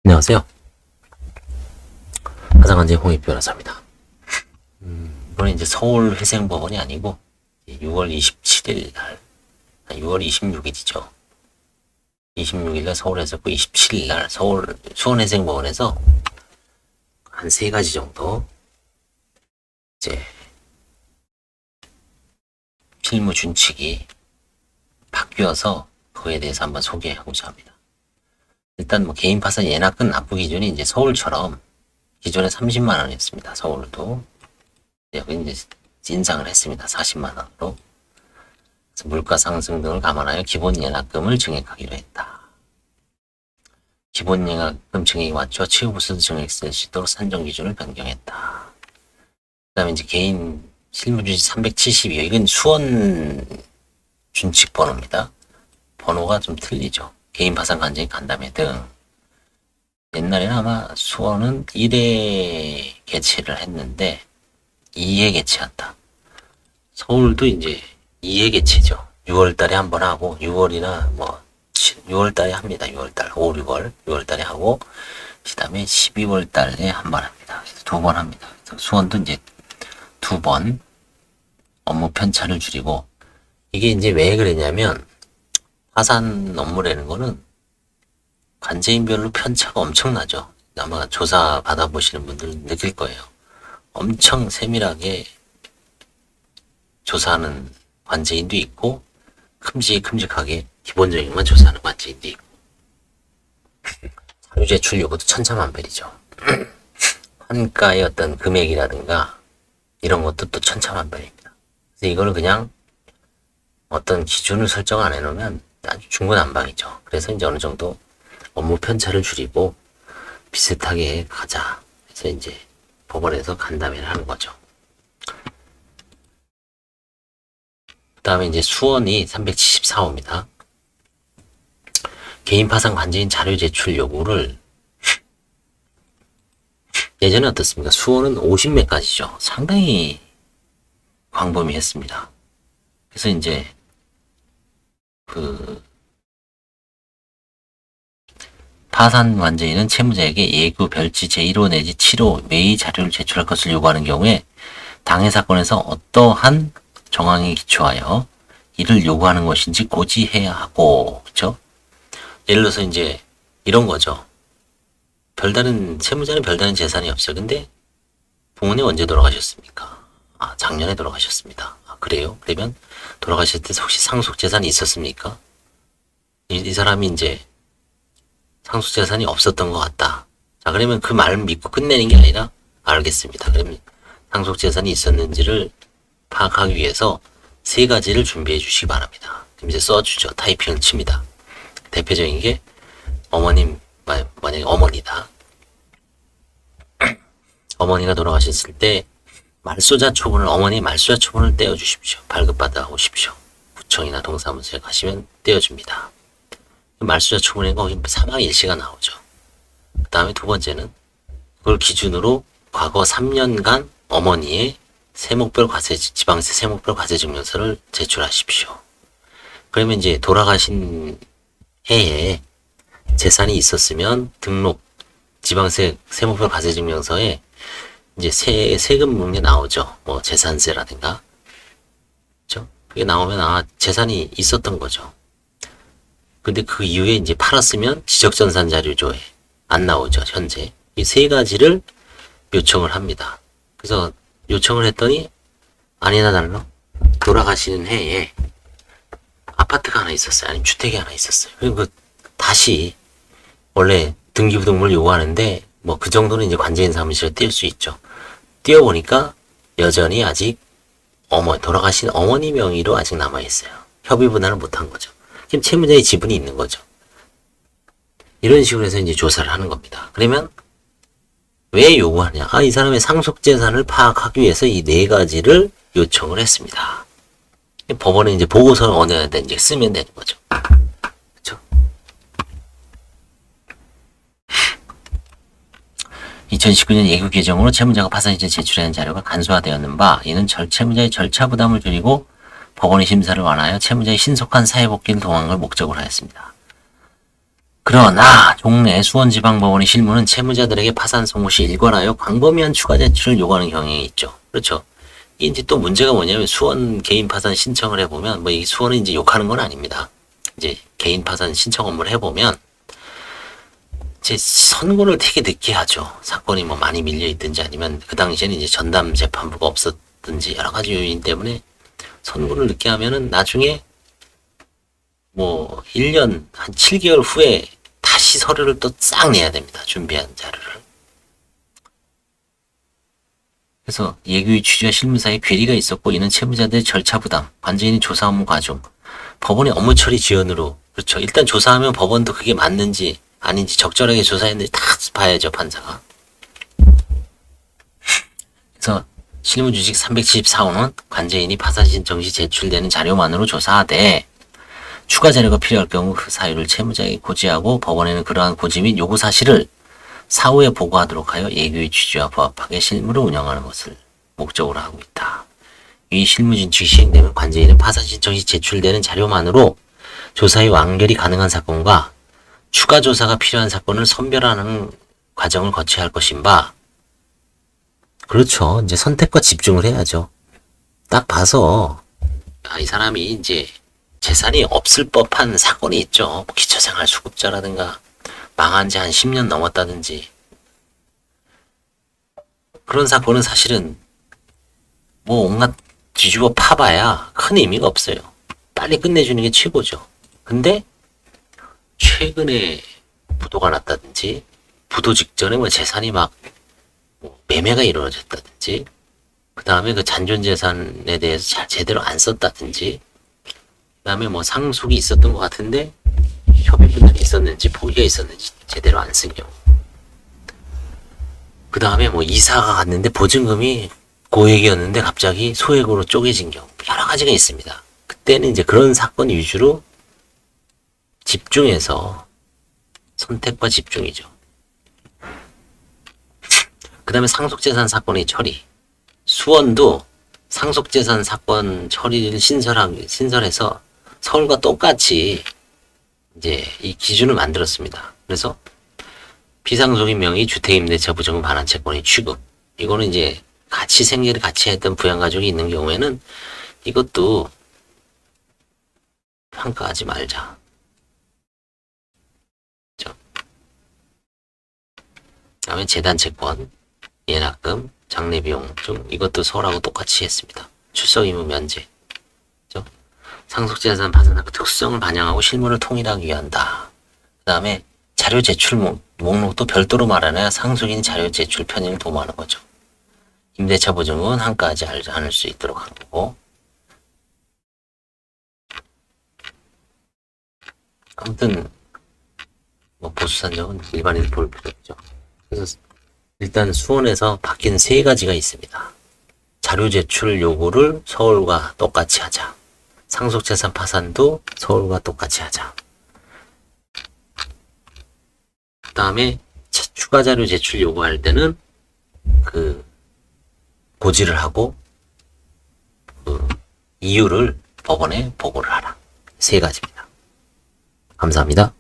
안녕하세요. 화상관제 홍익 변호사입니다. 이번에 이제 서울회생법원이 아니고 6월 27일 날, 6월 26일이죠. 26일 날 서울에서 27일 날 서울 수원회생법원에서 한 3가지 정도 이제 실무 준칙이 바뀌어서 그에 대해서 한번 소개하고자 합니다. 일단 뭐 개인 파산 예납금 납부 기준이 이제 서울처럼 기존에 30만 원이었습니다. 서울도 여기 이제 인상을 했습니다. 40만 원으로. 그래서 물가 상승 등을 감안하여 기본 예납금을 증액하기로 했다. 기본 예납금 증액에 맞춰 취업부수도 증액될 수 있도록 산정 기준을 변경했다. 그다음에 이제 개인 실무준칙 372호 이건 수원 준칙 번호입니다. 번호가 좀 틀리죠. 개인 파산 관제인 간담회 등 옛날에는 아마 수원은 1회 개최를 했는데 2회 개최한다. 서울도 이제 2회 개최죠. 6월달에 한번 하고 6월이나 뭐 6월달에 합니다. 6월달 5, 6월 6월달에 하고 그다음에 12월달에 한번 합니다. 2번 합니다. 그래서 수원도 이제 2번 업무 편차를 줄이고 이게 이제 왜 그랬냐면 파산 업무라는 거는 관제인별로 편차가 엄청나죠. 아마 조사 받아보시는 분들 느낄 거예요. 엄청 세밀하게 조사하는 관제인도 있고 큼직큼직하게 기본적인 것만 조사하는 관제인도 있고 자료 제출 요구도 천차만별이죠. 환가의 어떤 금액이라든가 이런 것도 또 천차만별입니다. 그래서 이걸 그냥 어떤 기준을 설정 안 해놓으면 아주 중구난방이죠. 그래서 이제 어느 정도 업무 편차를 줄이고 비슷하게 가자. 그래서 이제 법원에서 간담회를 하는 거죠. 그 다음에 이제 수원이 374호입니다. 개인 파산 관제인 자료 제출 요구를 예전에 어떻습니까? 수원은 50몇 가지죠. 상당히 광범위했습니다. 그래서 이제 파산 관제인은 채무자에게 예구, 별지, 제1호 내지 7호 매의 자료를 제출할 것을 요구하는 경우에 당해 사건에서 어떠한 정황에 기초하여 이를 요구하는 것인지 고지해야 하고, 그렇죠? 예를 들어서 이제 이런 거죠. 채무자는 별다른 재산이 없어요. 근데 부모님 언제 돌아가셨습니까? 작년에 돌아가셨습니다. 그래요? 그러면 돌아가실 때 혹시 상속 재산이 있었습니까? 이 사람이 이제 상속 재산이 없었던 것 같다. 자, 그러면 그 말 믿고 끝내는 게 아니라 알겠습니다. 그러면 상속 재산이 있었는지를 파악하기 위해서 3가지를 준비해 주시기 바랍니다. 그럼 이제 써주죠. 타이핑을 칩니다. 대표적인 게 어머님, 만약에 어머니다. 어머니가 돌아가셨을 때 어머니 말소자 초본을 떼어주십시오. 발급받아 오십시오. 구청이나 동사무소에 가시면 떼어줍니다. 말소자 초본에 거기 사망 일시가 나오죠. 그 다음에 2번째는 그걸 기준으로 과거 3년간 어머니의 지방세 세목별 과세 증명서를 제출하십시오. 그러면 이제 돌아가신 해에 재산이 있었으면 지방세 세목별 과세 증명서에 이제 세금 묻는 게 나오죠. 뭐 재산세라든가. 그죠? 그게 나오면 재산이 있었던 거죠. 근데 그 이후에 이제 팔았으면 지적전산 자료조에 안 나오죠. 현재. 이 3가지를 요청을 합니다. 그래서 요청을 했더니 아니나 다를까 돌아가시는 해에 아파트가 하나 있었어요. 아니면 주택이 하나 있었어요. 그리고 다시 원래 등기부등본을 요구하는데 뭐 그 정도는 이제 관제인 사무실에 띄울 수 있죠. 띄워보니까 여전히 아직 돌아가신 어머니 명의로 아직 남아있어요. 협의 분할을 못한 거죠. 그럼 채무자의 지분이 있는 거죠. 이런 식으로 해서 이제 조사를 하는 겁니다. 그러면 왜 요구하냐? 이 사람의 상속재산을 파악하기 위해서 이 4가지를 요청을 했습니다. 법원에 이제 보고서를 얻어야 돼 이제 쓰면 되는 거죠. 그렇죠? 2019년 예규 개정으로 채무자가 파산 이전 제출하는 자료가 간소화되었는 바 이는 채무자의 절차 부담을 줄이고 법원의 심사를 완화하여 채무자의 신속한 사회복귀를 도모하는 걸 목적으로 하였습니다. 그러나 종래 수원지방법원의 실무는 채무자들에게 파산 송구 시 일관하여 광범위한 추가 제출을 요구하는 경향이 있죠. 그렇죠. 이게 이제 또 문제가 뭐냐면 수원 개인 파산 신청을 해보면 뭐 이 수원은 이제 욕하는 건 아닙니다. 이제 개인 파산 신청 업무를 해보면 이제 선고를 되게 늦게 하죠. 사건이 뭐 많이 밀려 있든지 아니면 그 당시에는 이제 전담 재판부가 없었든지 여러 가지 요인 때문에 선고를 늦게 하면은 나중에 뭐 1년 한 7개월 후에 다시 서류를 또 싹 내야 됩니다. 준비한 자료를. 그래서 예규의 취지와 실무 사이에 괴리가 있었고 이는 채무자들의 절차 부담, 관제인의 조사 업무 과중, 법원의 업무 처리 지연으로 그렇죠. 일단 조사하면 법원도 그게 맞는지 아닌지 적절하게 조사했는지 다 봐야죠. 판사가. 그래서 실무주식 374호는 관제인이 파산 신청 시 제출되는 자료만으로 조사하되 추가 자료가 필요할 경우 그 사유를 채무자에게 고지하고 법원에는 그러한 고지 및 요구 사실을 사후에 보고하도록 하여 예규의 취지와 부합하게 실무를 운영하는 것을 목적으로 하고 있다. 이 실무진칙이 시행되면 관제인은 파산 신청 시 제출되는 자료만으로 조사의 완결이 가능한 사건과 추가 조사가 필요한 사건을 선별하는 과정을 거쳐야 할 것인 바 그렇죠. 이제 선택과 집중을 해야죠. 딱 봐서 이 사람이 이제 재산이 없을 법한 사건이 있죠. 뭐 기초생활수급자라든가 망한 지 한 10년 넘었다든지 그런 사건은 사실은 뭐 온갖 뒤집어 파봐야 큰 의미가 없어요. 빨리 끝내주는 게 최고죠. 근데 최근에 부도가 났다든지 부도 직전에 뭐 재산이 막 매매가 이루어졌다든지 그 다음에 그 잔존재산에 대해서 제대로 안 썼다든지 그 다음에 뭐 상속이 있었던 것 같은데 협의분들이 있었는지 포기가 있었는지 제대로 안 쓴 경우 그 다음에 뭐 이사가 갔는데 보증금이 고액이었는데 갑자기 소액으로 쪼개진 경우 여러 가지가 있습니다. 그때는 이제 그런 사건 위주로 집중해서 선택과 집중이죠. 그 다음에 상속재산 사건의 처리. 수원도 상속재산 사건 처리를 신설해서 서울과 똑같이 이제 이 기준을 만들었습니다. 그래서 비상속인 명의 주택임대차 부정금 반환 채권의 취급. 이거는 이제 같이 생계를 같이 했던 부양가족이 있는 경우에는 이것도 평가하지 말자. 그렇죠? 그다음에 재단 채권, 예납금, 장례비용 등 이것도 서울하고 똑같이 했습니다. 출석 의무 면제. 그렇죠? 상속재산 파산의 특성을 반영하고 실무를 통일하기 위한다. 그 다음에 자료 제출 목록도 별도로 마련해야 상속인 자료 제출 편의를 도모하는 거죠. 임대차 보증은 한가하지 않을 수 있도록 하는 거고. 아무튼 뭐 보수 산정은 일반인이 볼 필요 없죠. 그래서 일단 수원에서 바뀐 세 가지가 있습니다. 자료 제출 요구를 서울과 똑같이 하자. 상속재산 파산도 서울과 똑같이 하자. 그 다음에 추가 자료 제출 요구할 때는 그 고지를 하고 그 이유를 법원에 보고를 하라. 세 가지입니다. 감사합니다.